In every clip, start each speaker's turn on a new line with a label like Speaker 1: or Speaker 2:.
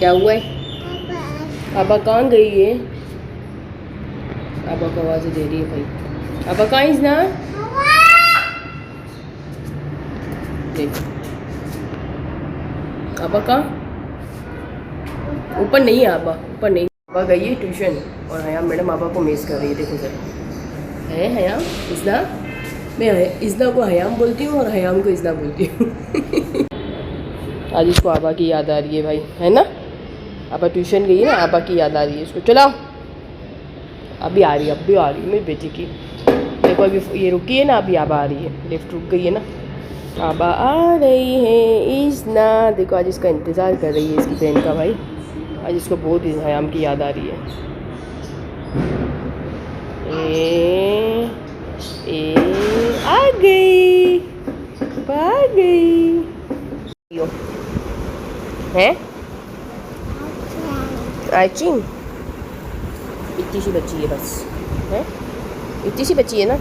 Speaker 1: क्या हुआ है? आबा कहाँ गई है? आबा को आवाज़ दे रही है भाई। आबा कहाँ है ना? देख आबा कहाँ? ऊपर नहीं है आबा, ऊपर नहीं। आबा गई है ट्यूशन और हयाम मैडम आबा को मिस कर रही है। देखो सर है हयाम इज़ना। मैं इज़ना को हयाम बोलती हूँ और हयाम को इज़ना बोलती हूँ। आज इसको आबा की याद आ रही है भाई, है ना? आबा ट्यूशन गई है ना, आबा की याद आ रही है इसको। चलाओ, अभी आ रही है, अभी आ रही है मेरी बेटी की। देखो अभी ये रुकी है ना, अभी आबा आ रही है। लिफ्ट रुक गई है ना, आबा आ रही है इज़ना। देखो आज इसका इंतज़ार कर रही है इसकी फ्रेंड का भाई। आज इसको बहुत हयाम की याद आ रही है। ए आ गई, आ गई है आइचिंग। इतनी सी बच्ची है बस, है इतनी सी बच्ची है ना।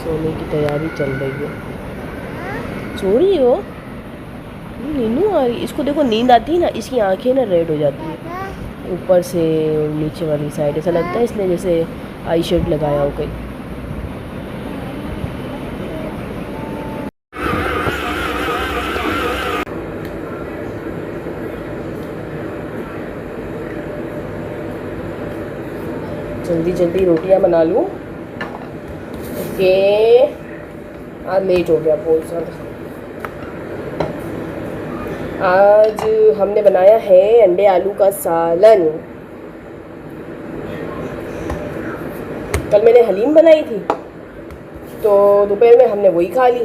Speaker 1: सोने की तैयारी चल रही है। सो रही हो? नीनू आ रही। इसको देखो नींद आती है ना, इसकी आंखें ना रेड हो जाती है ऊपर से नीचे वाली साइड। ऐसा लगता है इसने जैसे आई शेड लगाया हो कहीं। जल्दी जल्दी रोटियां बना लूँ। ओके आज लेट हो गया बहुत ज़्यादा। आज हमने बनाया है अंडे आलू का सालन। कल मैंने हलीम बनाई थी तो दोपहर में हमने वही खा ली।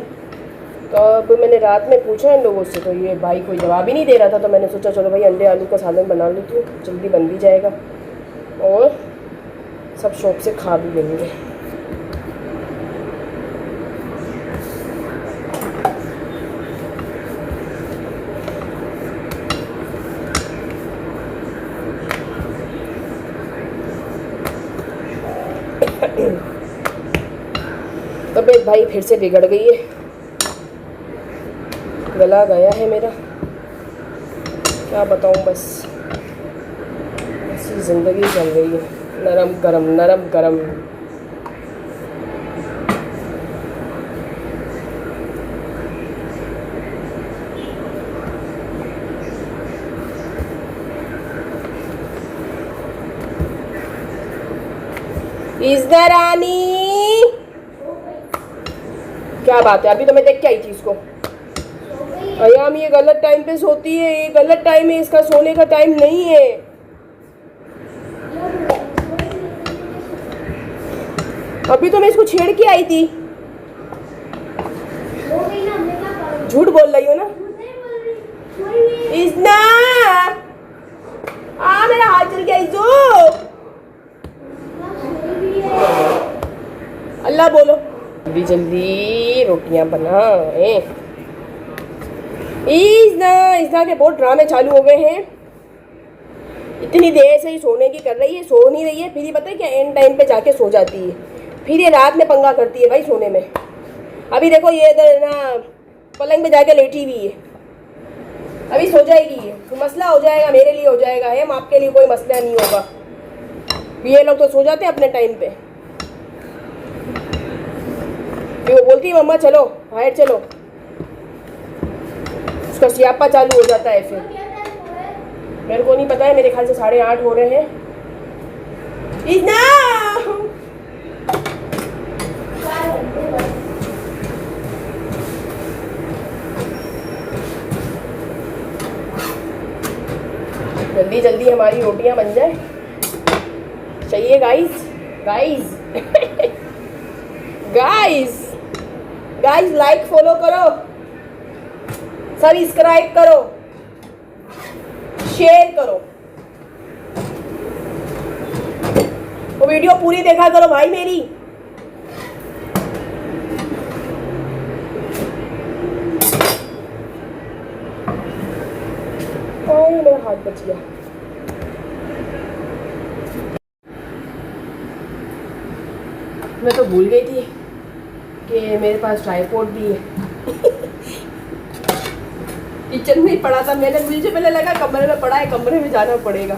Speaker 1: तो अब मैंने रात में पूछा इन लोगों से तो ये भाई कोई जवाब ही नहीं दे रहा था। तो मैंने सोचा चलो भाई अंडे आलू का सालन बना लेती हूँ, जल्दी बन भी जाएगा और सब शौक से खा भी लेंगे। तबीयत भाई फिर से बिगड़ गई है, गला गया है मेरा, क्या बताऊँ। बस ऐसी ज़िंदगी चल रही है, नरम गरम नरम गरम। इज़्ना रानी क्या बात है? अभी तो मैं देख के आई थी इसको। अयाम ये गलत टाइम पे सोती है, ये गलत टाइम है, इसका सोने का टाइम नहीं है। अभी तो मैं इसको छेड़ के आई थी। झूठ बोल रही हो ना इज़ना? मेरा हाथ चल गया इज़ो। अल्लाह बोलो। जल्दी जल्दी रोटियां बनाए। इज़ना के बहुत ड्रामे चालू हो गए हैं। इतनी देर से ही सोने की कर रही है, सो नहीं रही है। फिर ये पता है क्या, एंड टाइम पे जाके सो जाती है। फिर ये रात में पंगा करती है भाई सोने में। अभी देखो ये इधर ना पलंग पे जाके लेटी हुई है, अभी सो जाएगी। तो मसला हो जाएगा, मेरे लिए हो जाएगा, है आपके लिए कोई मसला नहीं होगा। ये लोग तो सो जाते हैं अपने टाइम पे। फिर वो बोलती है मम्मा चलो बाहर चलो, उसका सियापा चालू हो जाता है। फिर मेरे को नहीं पता है, मेरे ख्याल से 8:30 हो रहे हैं। इज़ना जल्दी जल्दी हमारी रोटियां बन जाए चाहिए guys. Guys guys guys like follow करो, सब्सक्राइब करो, शेयर करो, वो वीडियो पूरी देखा करो भाई मेरी। मेरा हाथ बच गया। मैं तो भूल गई थी कि मेरे पास ट्राइपॉड भी है। किचन में ही पड़ा था, मैंने मुझे पहले लगा कमरे में पड़ा है, कमरे में जाना पड़ेगा,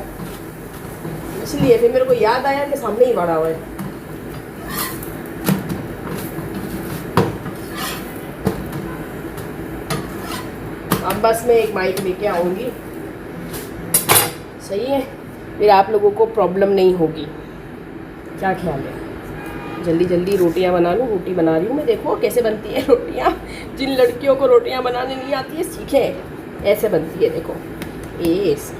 Speaker 1: इसलिए फिर मेरे को याद आया कि सामने ही पड़ा हुआ है। अब बस मैं एक माइक लेके आऊँगी, सही है, फिर आप लोगों को प्रॉब्लम नहीं होगी। क्या ख्याल है? जल्दी जल्दी रोटियां बना लूँ। रोटी बना रही हूँ मैं, देखो कैसे बनती है रोटियां। जिन लड़कियों को रोटियां बनाने नहीं आती है सीखें, ऐसे बनती है, देखो ऐसे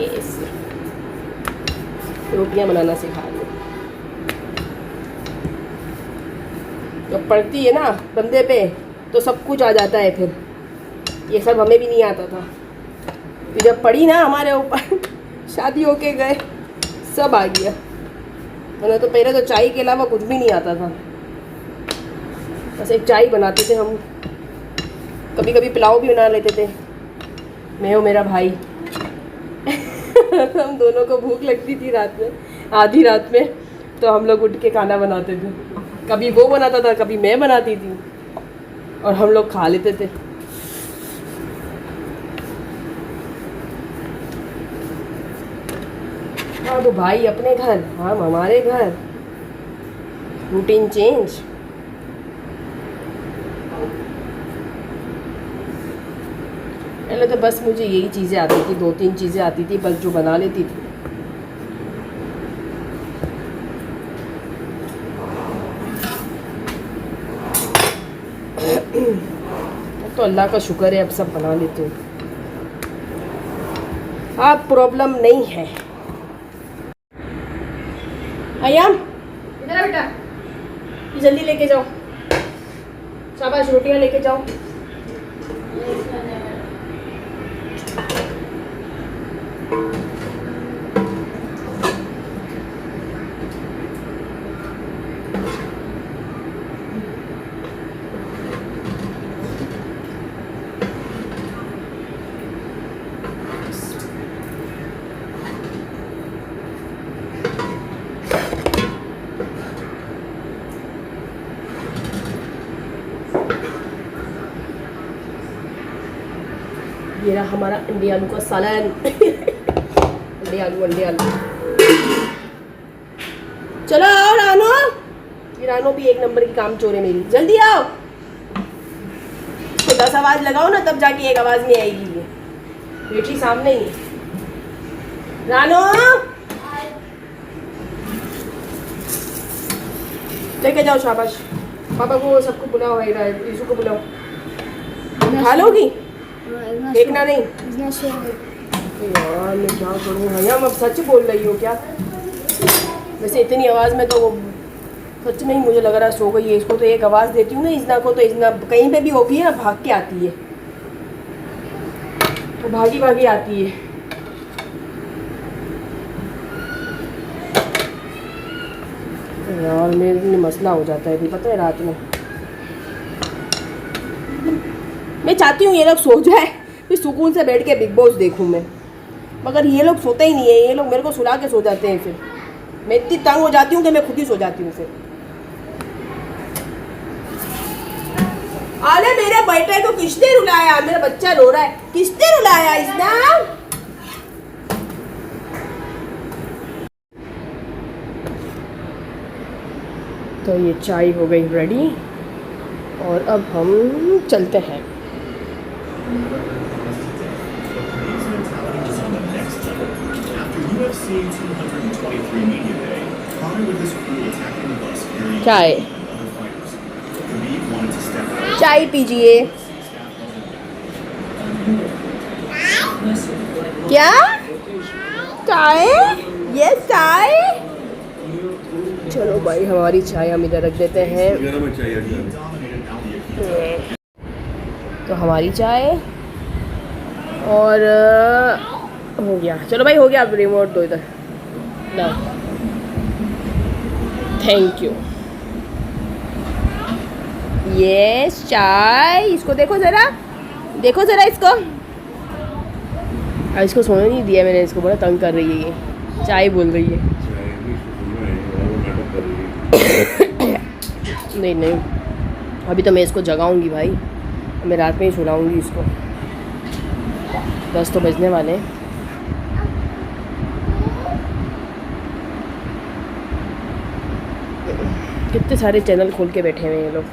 Speaker 1: ऐसे रोटियां बनाना सिखा लो। जब पड़ती है ना बंदे पे तो सब कुछ आ जाता है, फिर ये सब हमें भी नहीं आता था, फिर जब पड़ी ना हमारे ऊपर शादी होके गए सब आ गया। मैंने तो पहले तो चाय के अलावा कुछ भी नहीं आता था, बस एक चाय बनाते थे हम, कभी कभी पुलाव भी बना लेते थे मैं और मेरा भाई। हम दोनों को भूख लगती थी रात में, आधी रात में, तो हम लोग उठ के खाना बनाते थे। कभी वो बनाता था, कभी मैं बनाती थी, और हम लोग खा लेते थे। हाँ तो भाई अपने घर, हम हमारे घर, रूटीन चेंज। पहले तो बस मुझे यही चीज़ें आती थी, 2-3 चीज़ें आती थी बस, जो बना लेती थी। तो अल्लाह का शुक्र है अब सब बना लेते हूँ, अब प्रॉब्लम नहीं है। आयाम इधर आ बेटा, ये जल्दी लेके जाओ, शाबाश, रोटियां लेके जाओ। ये रहा हमारा अंडे आलू का सालन। अंडे आलू। चलो आओ रानो, ये रानो भी एक नंबर की काम चोर है मेरी, जल्दी आओ। तो 10 आवाज लगाओ ना, तब जाके एक आवाज में आएगी। ये बेटी सामने ही है। रानो लेके जाओ, शाबाश। पापा को सबको बुलाओ, यीशु को बुलाओ। खा लोगी? देखना नहीं यार, मैं क्या करूँ? हयाम अब सच बोल रही हो क्या? वैसे इतनी आवाज़ में तो वो सच में ही मुझे लग रहा है सो गई है। इसको तो एक आवाज़ देती हूँ ना इजना को, तो इजना कहीं पे भी होगी ना भाग के आती है, तो भागी भागी आती है। यार मेरे लिए मसला हो जाता है, भी पता है रात में मैं चाहती हूँ ये लोग सो जाए, फिर सुकून से बैठ के बिग बॉस देखूँ मैं, मगर ये लोग सोते ही नहीं है। ये लोग मेरे को सुला के सो जाते हैं, फिर मैं इतनी तंग हो जाती हूँ कि मैं खुद ही सो जाती हूँ। फिर अरे मेरे बेटे को किसने रुलाया? मेरा बच्चा रो रहा है, किसने रुलाया? इसना तो ये चाय हो गई रेडी, और अब हम चलते हैं। चाय चाय पीजिए। क्या चाय? ये चाय? चलो भाई, हमारी चाय हम इधर रख देते हैं। तो हमारी चाय और हो गया। चलो भाई हो गया, आप रिमोट दो इधर ना। Thank you. ये चाय, इसको देखो ज़रा, देखो ज़रा इसको। इसको सोने नहीं दिया मैंने, इसको बड़ा तंग कर रही है ये, चाय बोल रही है। नहीं नहीं, अभी तो मैं इसको जगाऊंगी भाई, मैं रात में ही सुलाऊंगी इसको। 10 तो बजने वाले हैं। कितने सारे चैनल खोल के बैठे हुए हैं ये लोग।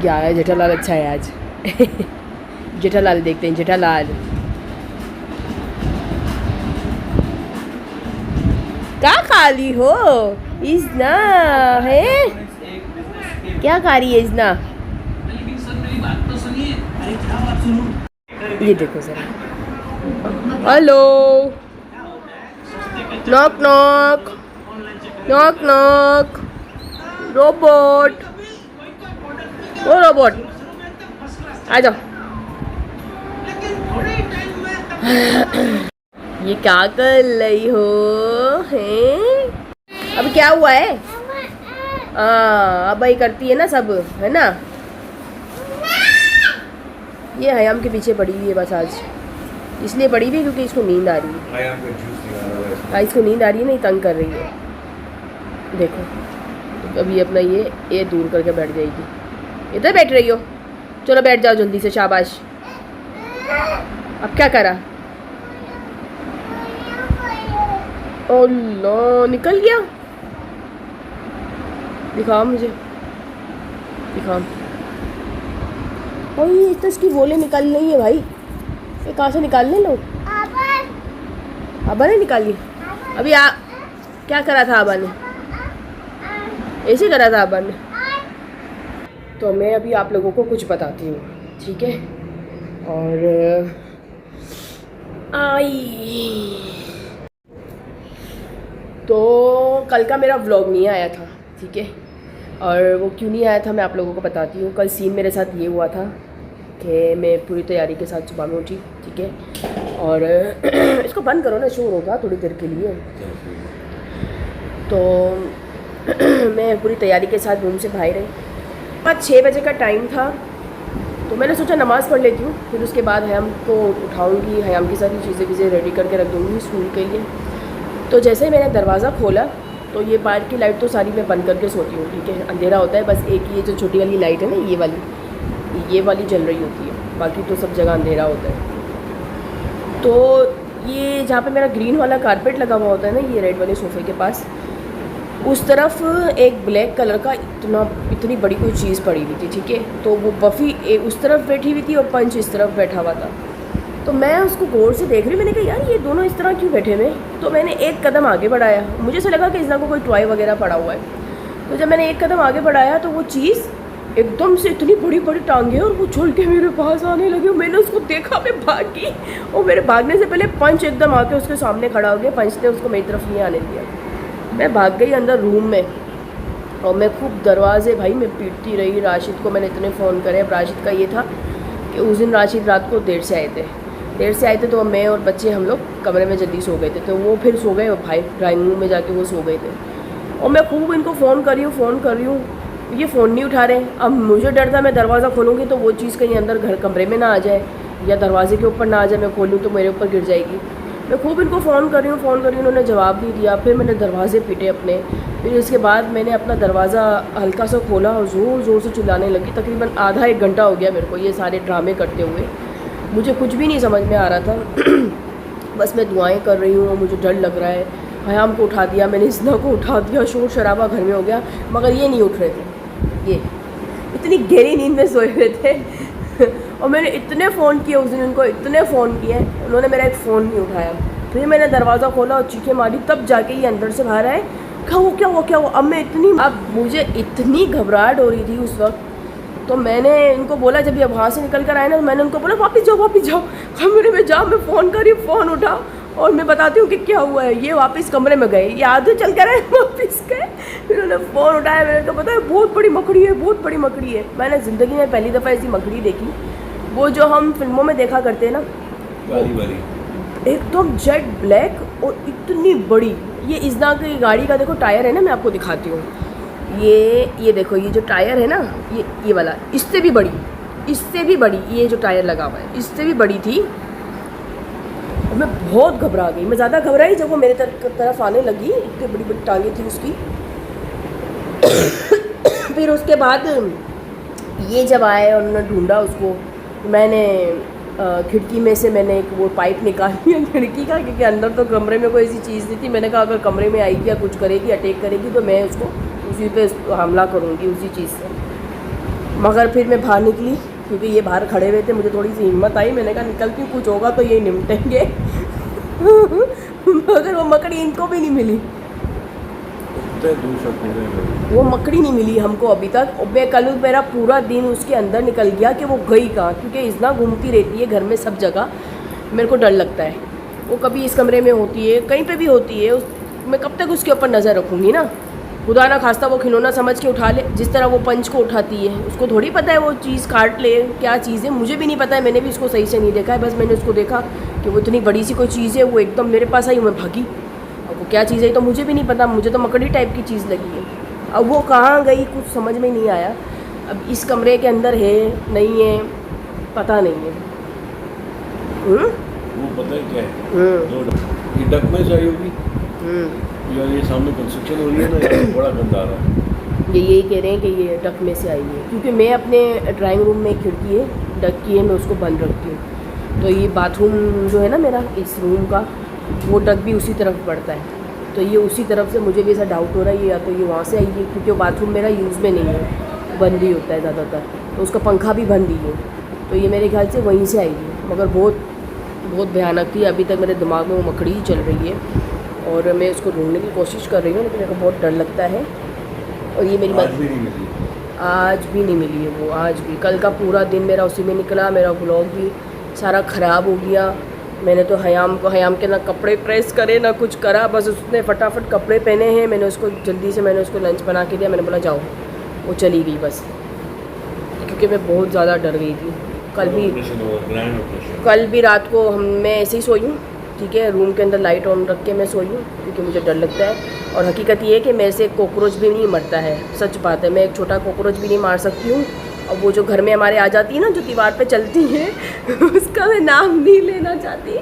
Speaker 1: क्या है, जेठालाल अच्छा है आज। जेठालाल देखते हैं, जेठालाल। क्या खा रही हो इजना? है क्या खा रही है इजना? ये देखो जरा। Hello, knock knock knock knock. Robot, ओ रोबोट आ जाओ। ये क्या कर रही हो हैं? अब क्या हुआ है? हाँ, अब भाई करती है ना सब, है ना। ये हयाम के पीछे पड़ी हुई है बस आज, इसलिए पड़ी हुई क्योंकि इसको नींद आ रही है। हाँ, इसको नींद आ रही है, नहीं तंग कर रही है। देखो अभी अपना ये दूर करके बैठ जाएगी। इधर बैठ रही हो, चलो बैठ जाओ जल्दी से, शाबाश। अब क्या करा? ओह निकल गया। दिखाओ मुझे, दिखाओ। और ये तो इसकी बोले निकल रही है भाई, ये कहाँ से निकालने लो? आबा ने निकाली अभी। क्या करा था आबा ने? ऐसे करा था आबा ने। तो मैं अभी आप लोगों को कुछ बताती हूँ, ठीक है। और तो कल का मेरा व्लॉग नहीं आया था, ठीक है। और वो क्यों नहीं आया था मैं आप लोगों को बताती हूँ। कल सीन मेरे साथ ये हुआ था कि मैं पूरी तैयारी के साथ सुबह में उठी, ठीक है। और इसको बंद करो ना, शोर होगा थोड़ी देर के लिए। तो मैं पूरी तैयारी के साथ रूम से बाहर आई। 5-6 बजे का टाइम था, तो मैंने सोचा नमाज़ पढ़ लेती हूँ, फिर उसके बाद हयाम को उठाऊँगी, हयाम की सारी चीज़ें रेडी करके रख दूँगी स्कूल के लिए। तो जैसे ही मैंने दरवाज़ा खोला तो ये बाहर की लाइट तो सारी मैं बंद करके सोती हूँ, ठीक है। अंधेरा होता है, बस एक ये जो छोटी वाली लाइट है ना, ये वाली जल रही होती है, बाकी तो सब जगह अंधेरा होता है। तो ये जहाँ पे मेरा ग्रीन वाला कारपेट लगा हुआ होता है ना, ये रेड वाले सोफ़े के पास, उस तरफ एक ब्लैक कलर का इतनी बड़ी कोई चीज़ पड़ी हुई थी, ठीक है। तो वो बफ़ी उस तरफ बैठी हुई थी और पंच इस तरफ बैठा हुआ था। तो मैं उसको गौर से देख रही हूँ, मैंने कहा यार ये दोनों इस तरह क्यों बैठे हुए। तो मैंने एक कदम आगे बढ़ाया, मुझे ऐसा लगा कि इस को कोई टॉय वगैरह पड़ा हुआ है। तो जब मैंने एक कदम आगे बढ़ाया तो वो चीज़ एकदम से इतनी बड़ी बड़ी टांगे और वो झूल के मेरे पास आने लगी। मैंने उसको देखा, मैं भागी, और मेरे भागने से पहले पंच एकदम आके उसके सामने खड़ा हो गया। पंच ने उसको मेरी तरफ नहीं आने दिया। मैं भाग गई अंदर रूम में, और मैं खूब दरवाजे भाई मैं पीटती रही। राशिद को मैंने इतने फ़ोन करे। अब राशिद का ये था कि उस दिन राशिद रात को देर से आए थे, तो मैं और बच्चे हम लोग कमरे में जल्दी सो गए थे। तो वो फिर सो गए, भाई ड्राइंग रूम में जाके वो सो गए थे। और मैं खूब इनको फ़ोन कर रही हूँ, ये फ़ोन नहीं उठा रहे। अब मुझे डर था मैं दरवाज़ा खोलूँगी तो वो चीज़ कहीं अंदर घर कमरे में ना आ जाए, या दरवाजे के ऊपर ना आ जाए। मैं खोलूँ तो मेरे ऊपर गिर जाएगी। मैं खूब इनको फ़ोन कर रही हूँ, उन्होंने जवाब नहीं दिया। फिर मैंने दरवाजे पीटे अपने। फिर उसके बाद मैंने अपना दरवाज़ा हल्का सा खोला और ज़ोर ज़ोर से चिल्लाने लगी। तकरीबन आधा 1 घंटा हो गया मेरे को ये सारे ड्रामे करते हुए। मुझे कुछ भी नहीं समझ में आ रहा था। बस मैं दुआएं कर रही हूँ, मुझे डर लग रहा है। हयाम को उठा दिया मैंने, इस्ना को उठा दिया, शोर शराबा घर में हो गया, मगर ये नहीं उठ रहे थे। ये इतनी गहरी नींद में सोए हुए थे। और मैंने इतने फ़ोन किए उस दिन, उनको इतने फ़ोन किए, उन्होंने मेरा एक फ़ोन नहीं उठाया। फिर मैंने दरवाज़ा खोला और चीखें मारी, तब जाके ये अंदर से बाहर आए। क्या हुआ। अब मुझे इतनी घबराहट हो रही थी उस वक्त। तो मैंने इनको बोला, जब ये वहाँ से निकल कर आए ना, तो मैंने उनको बोला वापस जाओ कमरे में जाओ। मैं फ़ोन करी, फ़ोन उठा और मैं बताती हूँ कि क्या हुआ है। ये वापस कमरे में गए, ये आधे चल कर आए, वापस गए। फिर उन्होंने फ़ोन उठाया, मैंने उनको पता है बहुत बड़ी मकड़ी है। मैंने ज़िंदगी में पहली दफ़ा ऐसी मकड़ी देखी, वो जो हम फिल्मों में देखा करते हैं ना, वाली एकदम जेट ब्लैक और इतनी बड़ी। ये इज़ना की गाड़ी का देखो टायर है ना, मैं आपको दिखाती हूँ। ये देखो, ये जो टायर है ना, ये वाला, इससे भी बड़ी ये जो टायर लगा हुआ है, इससे भी बड़ी थी। और मैं बहुत घबरा गई। मैं ज़्यादा घबराई जब वो मेरे तरफ आने लगी, इतनी बड़ी बड़ी टांगें थी उसकी। फिर उसके बाद ये जब आए और उन्होंने ढूंढा उसको, मैंने खिड़की में से मैंने एक वो पाइप निकाली है खिड़की का, क्योंकि अंदर तो कमरे में कोई ऐसी चीज़ नहीं थी। मैंने कहा अगर कमरे में आएगी या कुछ करेगी, अटैक करेगी, तो मैं उसको उसी पे हमला करूँगी उसी चीज़ से। मगर फिर मैं बाहर निकली, क्योंकि ये बाहर खड़े हुए थे, मुझे थोड़ी सी हिम्मत आई। मैंने कहा निकलती हूँ, कुछ होगा तो ये निपटेंगे। मगर वो मकड़ी इनको भी नहीं मिली, वो मकड़ी नहीं मिली हमको अभी तक। और मैं कल मेरा पूरा दिन उसके अंदर निकल गया कि वो गई कहाँ, क्योंकि इतना घूमती रहती है घर में सब जगह, मेरे को डर लगता है। वो कभी इस कमरे में होती है, कहीं पे भी होती है, मैं कब तक उसके ऊपर नज़र रखूँगी ना। खुदा ना खास्ता वो खिलौना समझ के उठा ले, जिस तरह वो पंच को उठाती है, उसको थोड़ी पता है वो चीज़ काट ले क्या चीज़ है। मुझे भी नहीं पता है, मैंने भी उसको सही से नहीं देखा है। बस मैंने उसको देखा कि वो इतनी बड़ी सी कोई चीज़ है, वो एकदम मेरे पास आई, मैं भागी। अब वो क्या चीज़ है तो मुझे भी नहीं पता, मुझे तो मकड़ी टाइप की चीज़ लगी है। अब वो कहाँ गई कुछ समझ में नहीं आया। अब इस कमरे के अंदर है नहीं है पता नहीं है।
Speaker 2: वो पता है क्या है, ये डक में से आई होगी यार। ये सामने कंस्ट्रक्शन हो रही है ना, बड़ा गंदा आ रहा है।
Speaker 1: ये यही कह रहे हैं कि ये डक में से आई है, क्योंकि मैं अपने ड्राइंग रूम में एक खिड़की है डक की है, मैं उसको बंद रखती हूँ। तो ये बाथरूम जो है ना मेरा, इस रूम का, वो डक भी उसी तरफ पड़ता है। तो ये उसी तरफ से मुझे भी ऐसा डाउट हो रहा है, या तो ये वहाँ से आई है, क्योंकि वो बाथरूम मेरा यूज़ में नहीं है, बंद ही होता है ज़्यादातर, तो उसका पंखा भी बंद ही है। तो ये मेरे ख्याल से वहीं से आई है, मगर बहुत भयानक थी। अभी तक मेरे दिमाग में वो मकड़ी ही चल रही है और मैं उसको ढूंढने की कोशिश कर रही हूँ, लेकिन मेरे को बहुत डर लगता है। और ये मेरी बात आज भी नहीं मिली है वो, आज भी। कल का पूरा दिन मेरा उसी में निकला, मेरा व्लॉग भी सारा ख़राब हो गया। मैंने तो हयाम के ना कपड़े प्रेस करे ना कुछ करा, बस उसने फटाफट कपड़े पहने हैं। मैंने उसको जल्दी से लंच बना के दिया, मैंने बोला जाओ, वो चली गई बस, क्योंकि मैं बहुत ज़्यादा डर गई थी। कल भी रात को मैं ऐसे ही सोई हूँ, ठीक है, रूम के अंदर लाइट ऑन रख के मैं सोई हूँ, क्योंकि मुझे डर लगता है। और हकीकत ये है कि मेरे से एक कॉकरोच भी नहीं मरता है, सच बात है। मैं एक छोटा कॉकरोच भी नहीं मार सकती हूँ। और वो जो घर में हमारे आ जाती है ना, जो दीवार पे चलती है उसका मैं नाम नहीं लेना चाहती,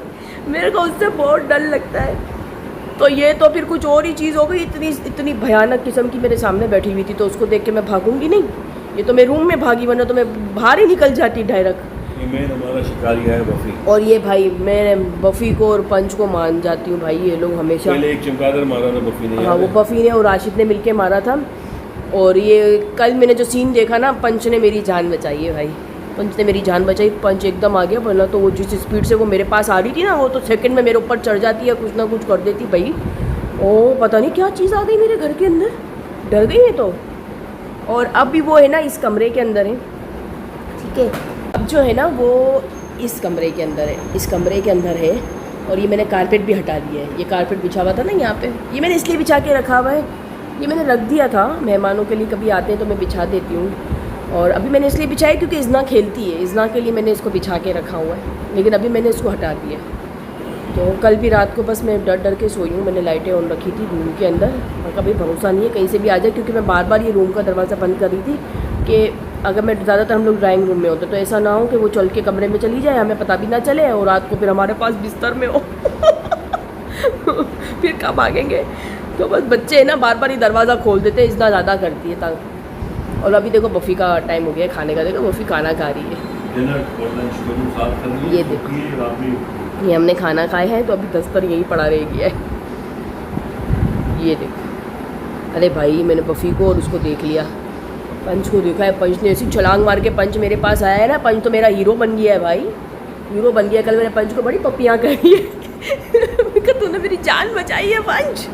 Speaker 1: मेरे को उससे बहुत डर लगता है। तो ये तो फिर कुछ और ही चीज़ हो गई, इतनी भयानक किस्म की मेरे सामने बैठी हुई थी, तो उसको देख के मैं भागूंगी नहीं। ये तो मैं रूम में भागी, वरना तो मैं बाहर ही निकल जाती डायरेक्ट।
Speaker 2: मेन हमारा शिकारी है बफी।
Speaker 1: और ये भाई मैं बफी को और पंच को मान जाती हूँ भाई, ये लोग हमेशा।
Speaker 2: पहले एक चमगादड़ मारा था बफी ने।
Speaker 1: हाँ, वो बफी ने और राशिद ने मिलके मारा था। और ये कल मैंने जो सीन देखा ना, पंच ने मेरी जान बचाई है भाई, पंच ने मेरी जान बचाई। पंच एकदम आ गया, वरना तो वो जिस स्पीड से वो मेरे पास आ रही थी ना, वो तो सेकंड में मेरे ऊपर चढ़ जाती है, कुछ ना कुछ कर देती भाई। ओ पता नहीं क्या चीज़ आ गई मेरे घर के अंदर, डर गई है तो। और अब भी वो है ना इस कमरे के अंदर है, ठीक है। अब जो है ना वो इस कमरे के अंदर है, इस कमरे के अंदर है। और ये मैंने कारपेट भी हटा दिया है, ये कारपेट बिछा हुआ था ना यहाँ पे, ये मैंने इसलिए बिछा के रखा हुआ है, ये मैंने रख दिया था, मेहमानों के लिए कभी आते हैं तो मैं बिछा देती हूँ। और अभी मैंने इसलिए बिछाया क्योंकि इज़ना खेलती है, इज़ना के लिए मैंने इसको बिछा के रखा हुआ है, लेकिन अभी मैंने इसको हटा दिया। तो कल भी रात को बस मैं डर के सोई हूँ, मैंने लाइटें ऑन रखी थी रूम के अंदर, और कभी भरोसा नहीं है कहीं से भी आ जाए, क्योंकि मैं बार बार ये रूम का दरवाज़ा बंद कर रही थी कि अगर मैं ज़्यादातर हम लोग ड्राइंग रूम में होते तो ऐसा ना हो कि वो चल के कमरे में चली जाए, हमें पता भी ना चले, और रात को फिर हमारे पास बिस्तर में हो फिर कब भागेंगे। तो बस बच्चे है ना बार बार ही दरवाज़ा खोल देते हैं, इतना ज़्यादा करती है तंग। और अभी देखो बफ़ी का टाइम हो गया खाने का, देखो बफ़ी खाना खा रही है। ये देखो, ये हमने खाना खाया है, तो अभी दस्तर यही पड़ा रह गया है। ये देखो, अरे भाई मैंने बफ़ी को और उसको देख लिया, पंच को देखा है, पंच ने ऐसी छलांग मार के पंच मेरे पास आया है ना, पंच तो मेरा हीरो बन गया है भाई, हीरो बन गया। कल मैंने पंच को बड़ी पप्पियाँ कही है तूने मेरी जान बचाई है पंच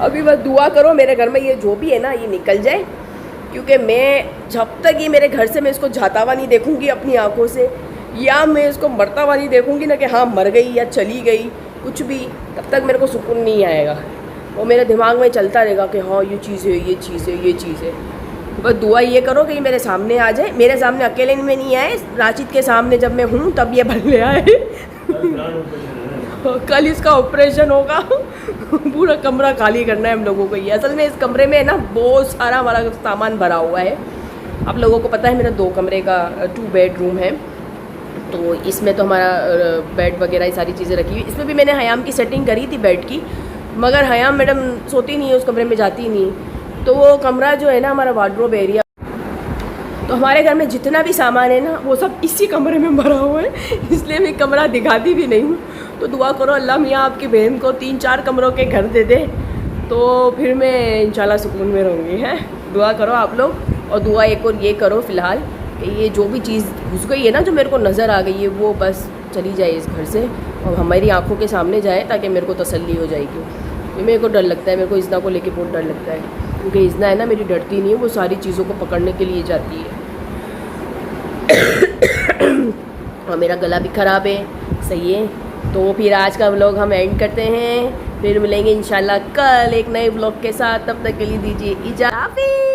Speaker 1: अभी बस दुआ करो मेरे घर में ये जो भी है ना ये निकल जाए, क्योंकि मैं जब तक ये मेरे घर से मैं इसको जाता हुआ नहीं देखूंगी अपनी आंखों से, या मैं इसको मरता हुआ नहीं देखूंगी ना कि हाँ मर गई या चली गई कुछ भी, तब तक मेरे को सुकून नहीं आएगा। वो मेरे दिमाग में चलता रहेगा कि हाँ ये चीज़ है, ये चीज़ है, ये चीज़ है। बस दुआ ये करो कि ये मेरे सामने आ जाए, मेरे सामने अकेले में नहीं आए, राशिद के सामने जब मैं हूँ तब ये बल्ले आए कल इसका ऑपरेशन होगा पूरा कमरा खाली करना है हम लोगों को। ये असल में इस कमरे में ना बहुत सारा हमारा सामान भरा हुआ है। आप लोगों को पता है मेरा 2 कमरे का 2 बेडरूम है, तो इसमें तो हमारा बेड वगैरह ये सारी चीज़ें रखी हुई। इसमें भी मैंने हयाम की सेटिंग करी थी बेड की, मगर हयाम मैडम सोती नहीं है उस कमरे में, जाती नहीं, तो वो कमरा जो है ना हमारा वार्डरोब एरिया, तो हमारे घर में जितना भी सामान है ना वो सब इसी कमरे में भरा हुआ है, इसलिए मैं कमरा दिखाती भी नहीं हूँ। तो दुआ करो अल्लाह मियाँ आपकी बहन को 3-4 कमरों के घर दे दे, तो फिर मैं इंशाल्लाह सुकून में रहूँगी। हैं, दुआ करो आप लोग। और दुआ एक और ये करो फ़िलहाल कि ये जो भी चीज़ घुस गई है ना, जो मेरे को नज़र आ गई है, वो बस चली जाए इस घर से और हमारी आंखों के सामने जाए, ताकि मेरे को तसल्ली हो जाएगी। मेरे को डर लगता है, मेरे को इज़्ना को लेके बहुत डर लगता है, क्योंकि इज़्ना है ना मेरी डरती नहीं है, वो सारी चीज़ों को पकड़ने के लिए जाती है। और मेरा गला भी ख़राब है, सही है। तो फिर आज का व्लॉग हम एंड करते हैं, फिर मिलेंगे इंशाल्लाह कल एक नए व्लॉग के साथ। तब तक के लिए दीजिए इजाज़त।